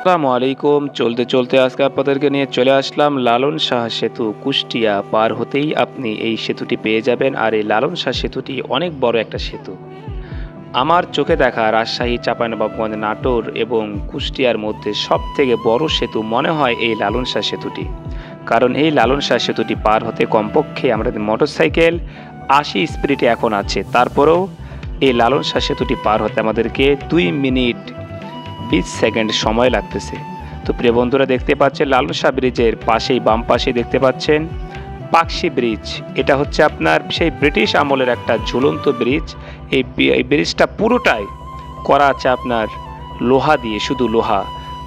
আসসালামু আলাইকুম। চলতে চলতে আজকে আপনাদেরকে নিয়ে চলে আসলাম লালন শাহ সেতু। কুষ্টিয়া পার হতেই আপনি এই সেতুটি পেয়ে যাবেন। আর এই লালন শাহ সেতুটি অনেক বড় একটা সেতু। আমার চোখে দেখা রাজশাহী, চাঁপাইনবাবগঞ্জ, নাটোর এবং কুষ্টিয়ার মধ্যে সব থেকে বড় সেতু মনে হয় এই লালন শাহ সেতুটি। কারণ এই লালন শাহ সেতুটি পার হতে কমপক্ষে আমাদের মোটরসাইকেল ৮০ স্পিডে এখন আছে। তারপরেও এই লালন শাহ সেতুটি পার হতে আমাদেরকে ২ মিনিট ২০ সেকেন্ড সময় লাগতেছে। তো প্রিয় বন্ধুরা, দেখতে পাচ্ছেন লালন শাহ ব্রিজের পাশেই বাম পাশে দেখতে পাচ্ছেন পাকশি ব্রিজ। এটা হচ্ছে আপনার সেই ব্রিটিশ আমলের একটা ঝুলন্ত ব্রিজ। এই ব্রিজটা পুরোটাই করা আছে আপনার লোহা দিয়ে, শুধু লোহা।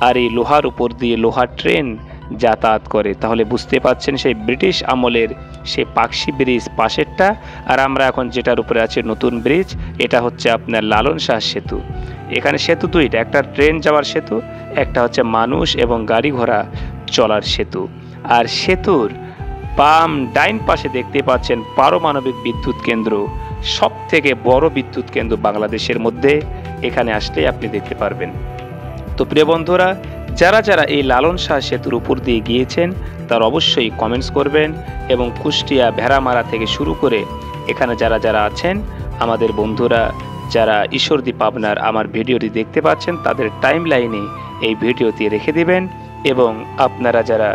আর এই লোহার উপর দিয়ে লোহার ট্রেন যাতায়াত করে। তাহলে বুঝতে পাচ্ছেন সেই ব্রিটিশ আমলের সেই পাকশি ব্রিজ পাশেরটা, আর আমরা এখন যেটার উপরে আছে নতুন ব্রিজ, এটা হচ্ছে আপনার লালন শাহ সেতু। এখানে সেতু দুইটা, একটা ট্রেন যাওয়ার সেতু, একটা হচ্ছে মানুষ এবং গাড়ি ঘোড়া চলার সেতু। আর সেতুর বাম ডাইন পাশে দেখতে পাচ্ছেন পারমাণবিক বিদ্যুৎ কেন্দ্র, সব থেকে বড় বিদ্যুৎ কেন্দ্র বাংলাদেশের মধ্যে। এখানে আসলে আপনি দেখতে পারবেন। তো প্রিয় বন্ধুরা, যারা যারা এই লালন শাহ সেতুর উপর দিয়ে গিয়েছেন তারা অবশ্যই কমেন্টস করবেন। এবং কুষ্টিয়া, ভেড়ামারা থেকে শুরু করে এখানে যারা যারা আছেন আমাদের বন্ধুরা, যারা ঈশ্বরদী, পাবনার আমার ভিডিওটি দেখতে পাচ্ছেন, তাদের টাইম লাইনে এই ভিডিওটি রেখে দিবেন। এবং আপনারা যারা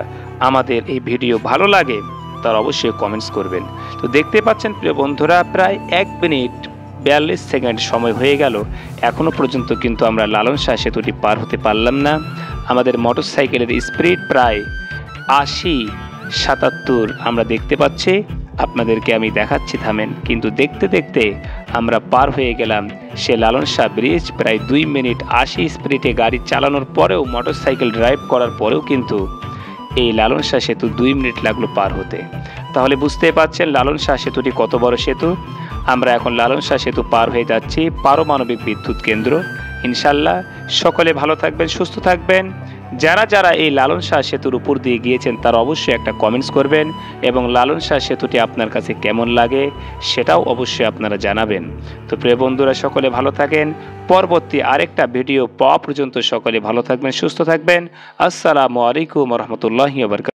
আমাদের এই ভিডিও ভালো লাগে তারা অবশ্যই কমেন্টস করবেন। তো দেখতে পাচ্ছেন প্রিয় বন্ধুরা, প্রায় ১ মিনিট ৪২ সেকেন্ড সময় হয়ে গেল, এখনও পর্যন্ত কিন্তু আমরা লালন শাহ সেতুটি পার হতে পারলাম না। আমাদের মোটরসাইকেলের স্পিড প্রায় ৮০-৭৭ আমরা দেখতে পাচ্ছি। আপনাদেরকে আমি দেখাচ্ছি, থামেন। কিন্তু দেখতে দেখতে আমরা পার হয়ে গেলাম সে লালন শাহ ব্রিজ। প্রায় ২ মিনিট ৮০ স্পিডে গাড়ি চালানোর পরেও, মোটরসাইকেল ড্রাইভ করার পরেও কিন্তু এই লালন শাহ সেতু ২ মিনিট লাগলো পার হতে। তাহলে বুঝতে পারছেন লালন শাহ সেতুটি কত বড় সেতু। আমরা এখন লালন শাহ সেতু পার হয়ে যাচ্ছি পারমাণবিক বিদ্যুৎ কেন্দ্র। ইনশাল্লাহ সকলে ভালো থাকবেন, সুস্থ থাকবেন। যারা যারা এই লালন শাহ সেতুর উপর দিয়ে গিয়েছেন তারা অবশ্যই একটা কমেন্টস করবেন। এবং লালন শাহ সেতুটি আপনার কাছে কেমন লাগে সেটাও অবশ্যই আপনারা জানাবেন। তো প্রিয় বন্ধুরা, সকলে ভালো থাকেন। পরবর্তী আরেকটা ভিডিও পাওয়া পর্যন্ত সকলে ভালো থাকবেন, সুস্থ থাকবেন। আসসালামু আলাইকুম ওয়া রাহমাতুল্লাহি ওয়া বারাকাতুহু।